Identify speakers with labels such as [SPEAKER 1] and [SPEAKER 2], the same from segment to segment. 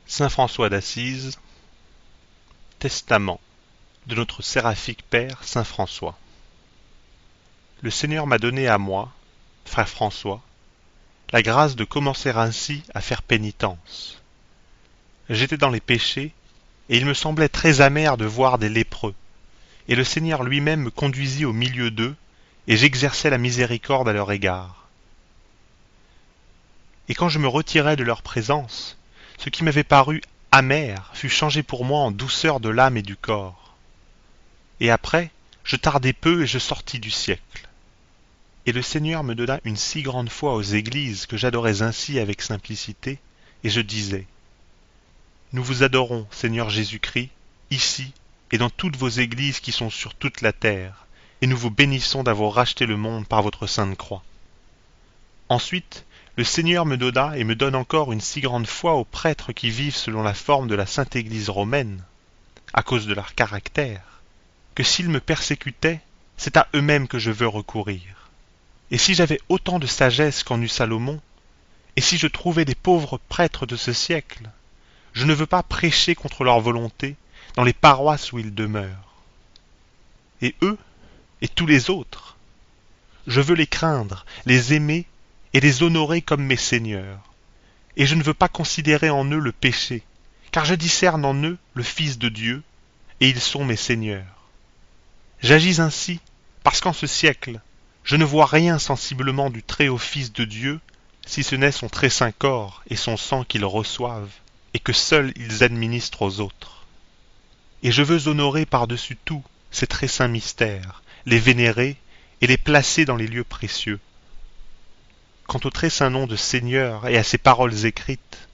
[SPEAKER 1] Saint François d'Assise, Testament de notre séraphique Père Saint François. Le Seigneur m'a donné à moi, frère François, la grâce de commencer ainsi à faire pénitence. J'étais dans les péchés, et il me semblait très amer de voir des lépreux, et le Seigneur lui-même me conduisit au milieu d'eux, et j'exerçais la miséricorde à leur égard. Et quand je me retirai de leur présence, ce qui m'avait paru amer fut changé pour moi en douceur de l'âme et du corps. Et après, je tardai peu et je sortis du siècle. Et le Seigneur me donna une si grande foi aux églises que j'adorais ainsi avec simplicité, et je disais: Nous vous adorons, Seigneur Jésus-Christ, ici et dans toutes vos églises qui sont sur toute la terre, et nous vous bénissons d'avoir racheté le monde par votre sainte croix. Ensuite, le Seigneur me donna et me donne encore une si grande foi aux prêtres qui vivent selon la forme de la Sainte Église romaine, à cause de leur caractère, que s'ils me persécutaient, c'est à eux-mêmes que je veux recourir. Et si j'avais autant de sagesse qu'en eut Salomon, et si je trouvais des pauvres prêtres de ce siècle, je ne veux pas prêcher contre leur volonté dans les paroisses où ils demeurent. Et eux, et tous les autres, je veux les craindre, les aimer et les honorer comme mes seigneurs. Et je ne veux pas considérer en eux le péché, car je discerne en eux le Fils de Dieu, et ils sont mes seigneurs. J'agis ainsi parce qu'en ce siècle, je ne vois rien sensiblement du Très-Haut Fils de Dieu, si ce n'est son très saint corps et son sang qu'ils reçoivent, et que seuls ils administrent aux autres. Et je veux honorer par-dessus tout ces très saints mystères, les vénérer et les placer dans les lieux précieux. Quant au très saint nom de Seigneur et à ses paroles écrites,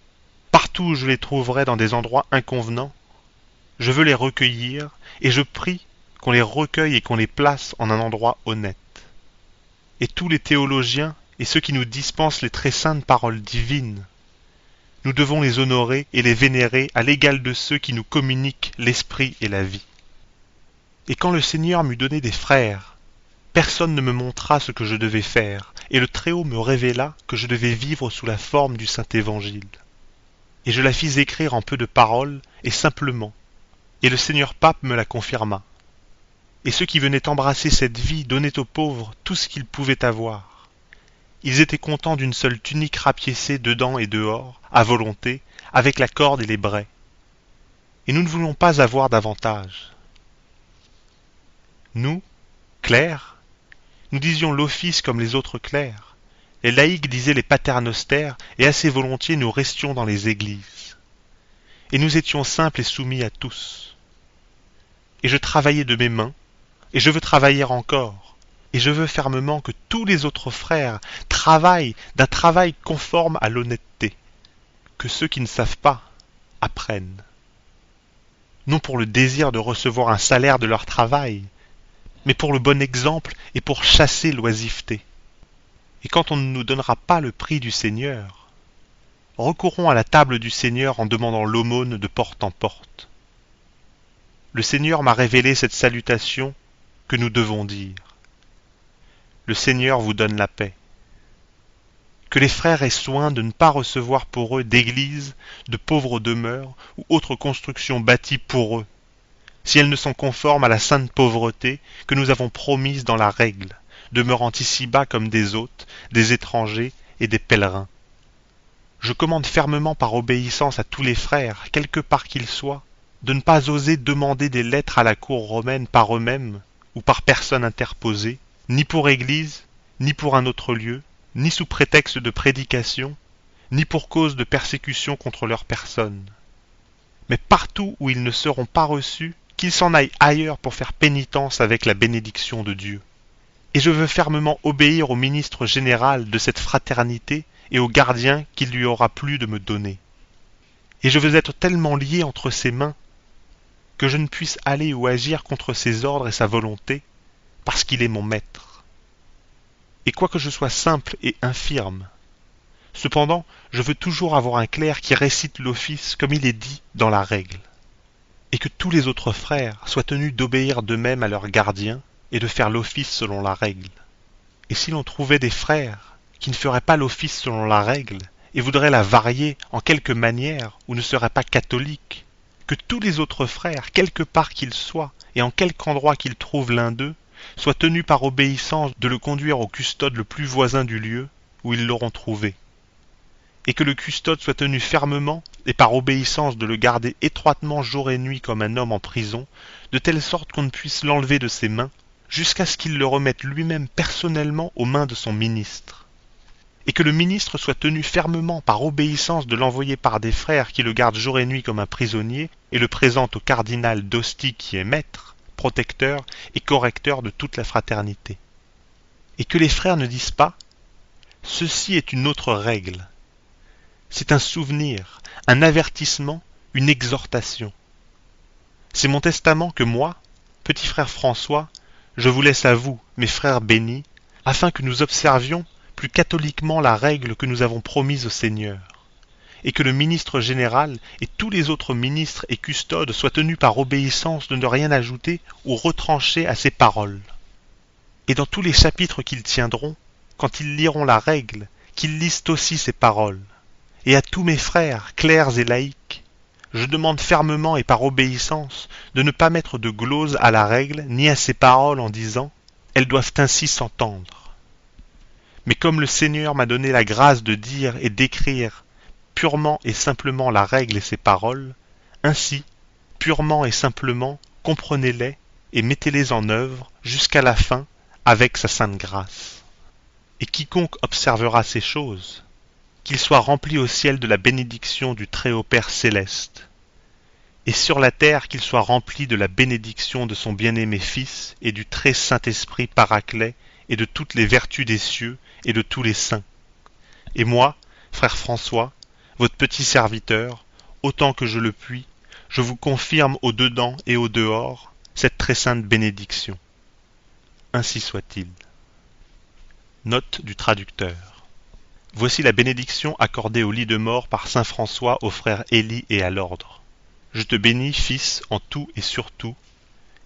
[SPEAKER 1] partout où je les trouverai dans des endroits inconvenants, je veux les recueillir, et je prie qu'on les recueille et qu'on les place en un endroit honnête. Et tous les théologiens et ceux qui nous dispensent les très saintes paroles divines, nous devons les honorer et les vénérer à l'égal de ceux qui nous communiquent l'esprit et la vie. Et quand le Seigneur m'eut donné des frères, personne ne me montra ce que je devais faire, et le Très-Haut me révéla que je devais vivre sous la forme du Saint-Évangile. Et je la fis écrire en peu de paroles et simplement, et le Seigneur Pape me la confirma. Et ceux qui venaient embrasser cette vie donnaient aux pauvres tout ce qu'ils pouvaient avoir. Ils étaient contents d'une seule tunique rapiécée dedans et dehors, à volonté, avec la corde et les braies. Et nous ne voulons pas avoir davantage. Nous, clercs, nous disions l'office comme les autres clercs. Les laïcs disaient les paternosters, et assez volontiers nous restions dans les églises. Et nous étions simples et soumis à tous. Et je travaillais de mes mains, et je veux travailler encore, et je veux fermement que tous les autres frères travaillent d'un travail conforme à l'honnêteté, que ceux qui ne savent pas apprennent. Non pour le désir de recevoir un salaire de leur travail, mais pour le bon exemple et pour chasser l'oisiveté. Et quand on ne nous donnera pas le prix du Seigneur, recourons à la table du Seigneur en demandant l'aumône de porte en porte. Le Seigneur m'a révélé cette salutation que nous devons dire. Le Seigneur vous donne la paix. Que les frères aient soin de ne pas recevoir pour eux d'églises, de pauvres demeures ou autres constructions bâties pour eux, si elles ne sont conformes à la sainte pauvreté que nous avons promise dans la règle, demeurant ici-bas comme des hôtes, des étrangers et des pèlerins. Je commande fermement par obéissance à tous les frères, quelque part qu'ils soient, de ne pas oser demander des lettres à la cour romaine par eux-mêmes ou par personne interposée, ni pour église, ni pour un autre lieu, ni sous prétexte de prédication, ni pour cause de persécution contre leur personne. Mais partout où ils ne seront pas reçus, qu'ils s'en aillent ailleurs pour faire pénitence avec la bénédiction de Dieu. Et je veux fermement obéir au ministre général de cette fraternité et au gardien qu'il lui aura plu de me donner. Et je veux être tellement lié entre ses mains que je ne puisse aller ou agir contre ses ordres et sa volonté, parce qu'il est mon maître. Et quoique je sois simple et infirme, cependant je veux toujours avoir un clerc qui récite l'office comme il est dit dans la règle, et que tous les autres frères soient tenus d'obéir d'eux-mêmes à leurs gardiens et de faire l'office selon la règle. Et si l'on trouvait des frères qui ne feraient pas l'office selon la règle et voudrait la varier en quelque manière ou ne serait pas catholique, que tous les autres frères, quelque part qu'ils soient et en quelque endroit qu'ils trouvent l'un d'eux, soient tenus par obéissance de le conduire au custode le plus voisin du lieu où ils l'auront trouvé, et que le custode soit tenu fermement et par obéissance de le garder étroitement jour et nuit comme un homme en prison, de telle sorte qu'on ne puisse l'enlever de ses mains, jusqu'à ce qu'il le remette lui-même personnellement aux mains de son ministre, et que le ministre soit tenu fermement par obéissance de l'envoyer par des frères qui le gardent jour et nuit comme un prisonnier et le présentent au cardinal d'Ostie qui est maître, protecteur et correcteur de toute la fraternité. Et que les frères ne disent pas « Ceci est une autre règle ». C'est un souvenir, un avertissement, une exhortation. C'est mon testament que moi, petit frère François, je vous laisse à vous, mes frères bénis, afin que nous observions plus catholiquement la règle que nous avons promise au Seigneur, et que le ministre général et tous les autres ministres et custodes soient tenus par obéissance de ne rien ajouter ou retrancher à ces paroles. Et dans tous les chapitres qu'ils tiendront, quand ils liront la règle, qu'ils lisent aussi ces paroles. Et à tous mes frères, clercs et laïcs, je demande fermement et par obéissance de ne pas mettre de glose à la règle ni à ces paroles en disant « elles doivent ainsi s'entendre ». Mais comme le Seigneur m'a donné la grâce de dire et d'écrire purement et simplement la règle et ses paroles, ainsi, purement et simplement, comprenez-les et mettez-les en œuvre jusqu'à la fin avec sa sainte grâce. Et quiconque observera ces choses, qu'il soit rempli au ciel de la bénédiction du Très-Haut Père céleste, et sur la terre qu'il soit rempli de la bénédiction de son bien-aimé Fils et du très Saint-Esprit Paraclet et de toutes les vertus des cieux et de tous les saints. Et moi, frère François, votre petit serviteur, autant que je le puis, je vous confirme au dedans et au dehors cette très sainte bénédiction. Ainsi soit-il. Note du traducteur. Voici la bénédiction accordée au lit de mort par saint François aux frères Élie et à l'ordre. Je te bénis, Fils, en tout et sur tout,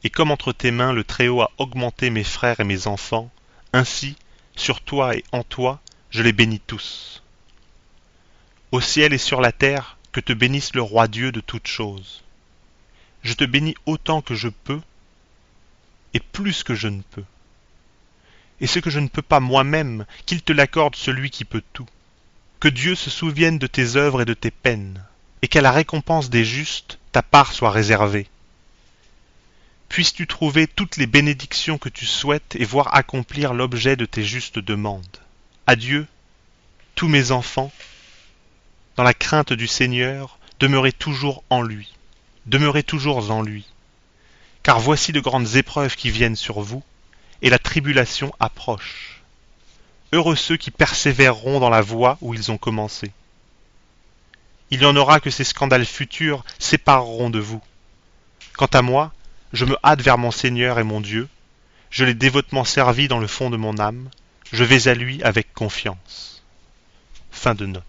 [SPEAKER 1] et comme entre tes mains le Très-Haut a augmenté mes frères et mes enfants, ainsi, sur toi et en toi, je les bénis tous. Au ciel et sur la terre, que te bénisse le Roi Dieu de toutes choses. Je te bénis autant que je peux, et plus que je ne peux. Et ce que je ne peux pas moi-même, qu'il te l'accorde celui qui peut tout. Que Dieu se souvienne de tes œuvres et de tes peines, et qu'à la récompense des justes, ta part soit réservée. Puisses-tu trouver toutes les bénédictions que tu souhaites et voir accomplir l'objet de tes justes demandes. Adieu, tous mes enfants, dans la crainte du Seigneur, demeurez toujours en lui, demeurez toujours en lui, car voici de grandes épreuves qui viennent sur vous, et la tribulation approche. Heureux ceux qui persévéreront dans la voie où ils ont commencé. Il y en aura que ces scandales futurs sépareront de vous. Quant à moi, je me hâte vers mon Seigneur et mon Dieu, je l'ai dévotement servi dans le fond de mon âme, je vais à lui avec confiance. Fin de note.